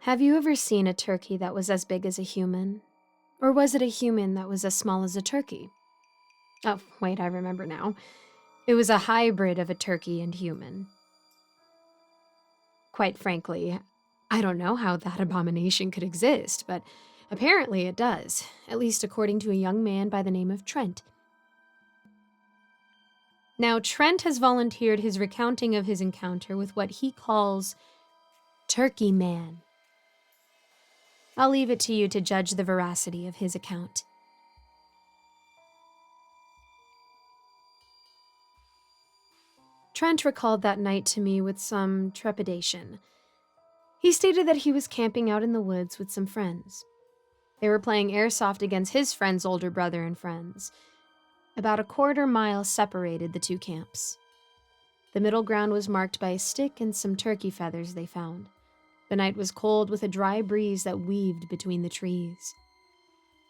Have you ever seen a turkey that was as big as a human? Or was it a human that was as small as a turkey? Oh, wait, I remember now. It was a hybrid of a turkey and human. Quite frankly, I don't know how that abomination could exist, but apparently it does, at least according to a young man by the name of Trent. Now, Trent has volunteered his recounting of his encounter with what he calls Turkey Man. I'll leave it to you to judge the veracity of his account. Trent recalled that night to me with some trepidation. He stated that he was camping out in the woods with some friends. They were playing airsoft against his friend's older brother and friends. About a quarter-mile separated the two camps. The middle ground was marked by a stick and some turkey feathers they found. The night was cold with a dry breeze that weaved between the trees.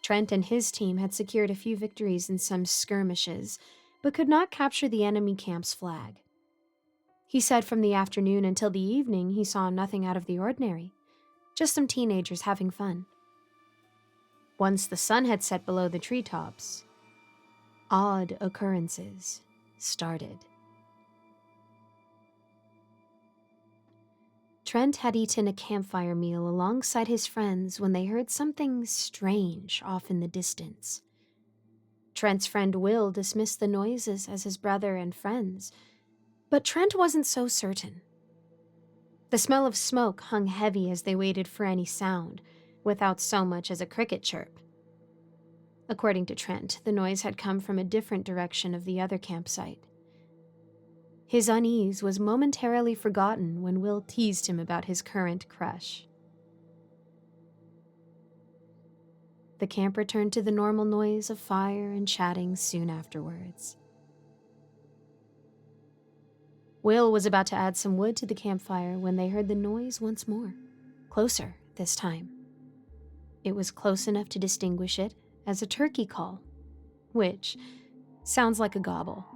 Trent and his team had secured a few victories in some skirmishes, but could not capture the enemy camp's flag. He said from the afternoon until the evening he saw nothing out of the ordinary, just some teenagers having fun. Once the sun had set below the treetops, odd occurrences started. Trent had eaten a campfire meal alongside his friends when they heard something strange off in the distance. Trent's friend Will dismissed the noises as his brother and friends, but Trent wasn't so certain. The smell of smoke hung heavy as they waited for any sound, without so much as a cricket chirp. According to Trent, the noise had come from a different direction of the other campsite. His unease was momentarily forgotten when Will teased him about his current crush. The camp returned to the normal noise of fire and chatting soon afterwards. Will was about to add some wood to the campfire when they heard the noise once more, closer this time. It was close enough to distinguish it as a turkey call, which sounds like a gobble.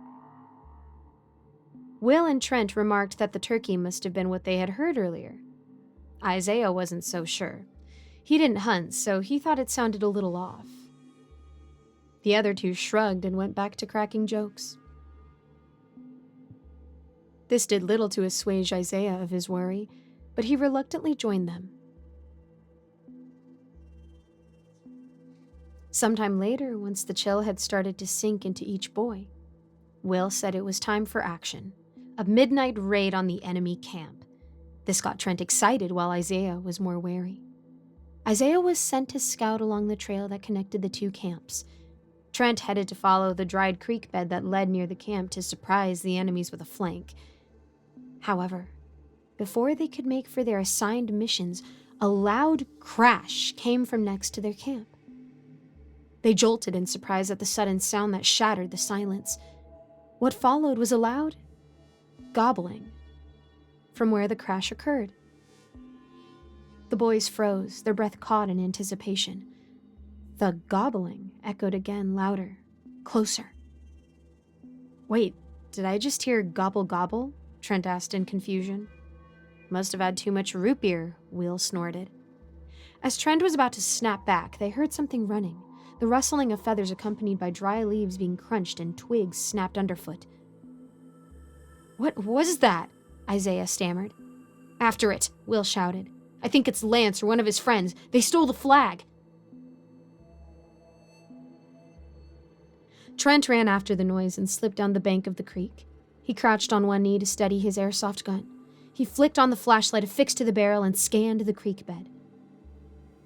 Will and Trent remarked that the turkey must have been what they had heard earlier. Isaiah wasn't so sure. He didn't hunt, so he thought it sounded a little off. The other two shrugged and went back to cracking jokes. This did little to assuage Isaiah of his worry, but he reluctantly joined them. Sometime later, once the chill had started to sink into each boy, Will said it was time for action, a midnight raid on the enemy camp. This got Trent excited while Isaiah was more wary. Isaiah was sent to scout along the trail that connected the two camps. Trent headed to follow the dried creek bed that led near the camp to surprise the enemies with a flank. However, before they could make for their assigned missions, a loud crash came from next to their camp. They jolted in surprise at the sudden sound that shattered the silence. What followed was a loud gobbling from where the crash occurred. The boys froze, their breath caught in anticipation. The gobbling echoed again, louder, closer. Wait, did I just hear gobble gobble? Trent asked in confusion. Must have had too much root beer, Will snorted. As Trent was about to snap back, they heard something running, the rustling of feathers accompanied by dry leaves being crunched and twigs snapped underfoot. What was that? Isaiah stammered. After it, Will shouted. I think it's Lance or one of his friends. They stole the flag. Trent ran after the noise and slipped down the bank of the creek. He crouched on one knee to steady his airsoft gun. He flicked on the flashlight affixed to the barrel and scanned the creek bed.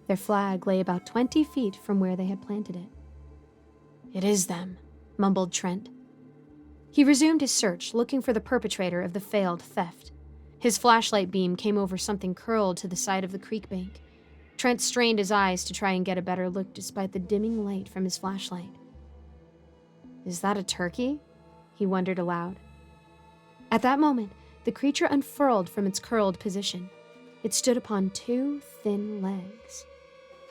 Their flag lay about 20 feet from where they had planted it. It is them, mumbled Trent. He resumed his search, looking for the perpetrator of the failed theft. His flashlight beam came over something curled to the side of the creek bank. Trent strained his eyes to try and get a better look despite the dimming light from his flashlight. Is that a turkey? He wondered aloud. At that moment, the creature unfurled from its curled position. It stood upon two thin legs.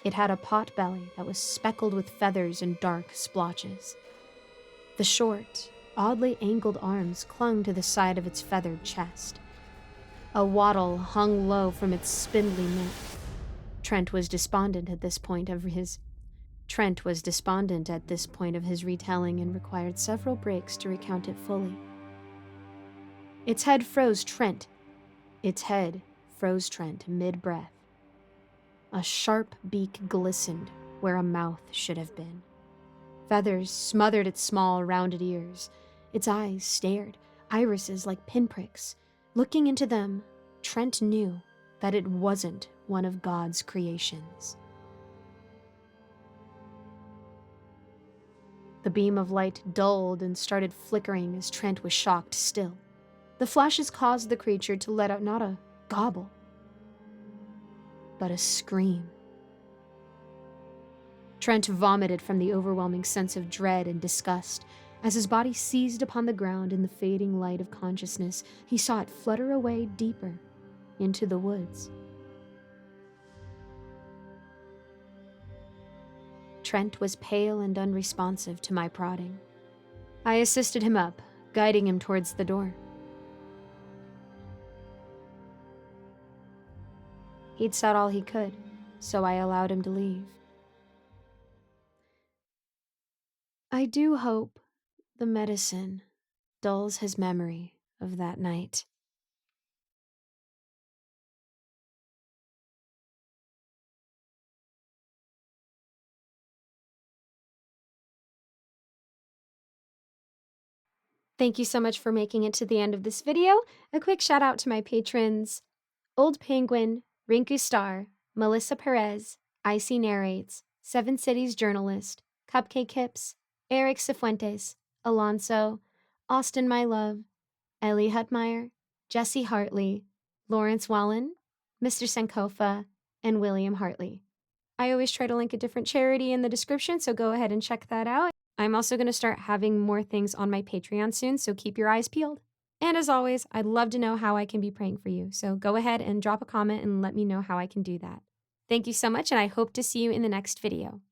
It had a pot belly that was speckled with feathers and dark splotches. The short, oddly angled arms clung to the side of its feathered chest. A wattle hung low from its spindly neck. Trent was despondent at this point of his retelling and required several breaks to recount it fully. Its head froze Trent mid-breath. A sharp beak glistened where a mouth should have been. Feathers smothered its small, rounded ears. Its eyes stared, irises like pinpricks. Looking into them, Trent knew that it wasn't one of God's creations. The beam of light dulled and started flickering as Trent was shocked still. The flashes caused the creature to let out not a gobble, but a scream. Trent vomited from the overwhelming sense of dread and disgust. As his body seized upon the ground in the fading light of consciousness, he saw it flutter away deeper into the woods. Trent was pale and unresponsive to my prodding. I assisted him up, guiding him towards the door. He'd said all he could, so I allowed him to leave. I do hope the medicine dulls his memory of that night. Thank you so much for making it to the end of this video. A quick shout out to my patrons, Old Penguin, Rinku Star, Melissa Perez, Icy Narrates, Seven Cities Journalist, Cupcake Hips, Eric Cifuentes, Alonso, Austin My Love, Ellie Hutmeyer, Jesse Hartley, Lawrence Wallen, Mr. Sankofa, and William Hartley. I always try to link a different charity in the description, so go ahead and check that out. I'm also going to start having more things on my Patreon soon, so keep your eyes peeled. And as always, I'd love to know how I can be praying for you, so go ahead and drop a comment and let me know how I can do that. Thank you so much, and I hope to see you in the next video.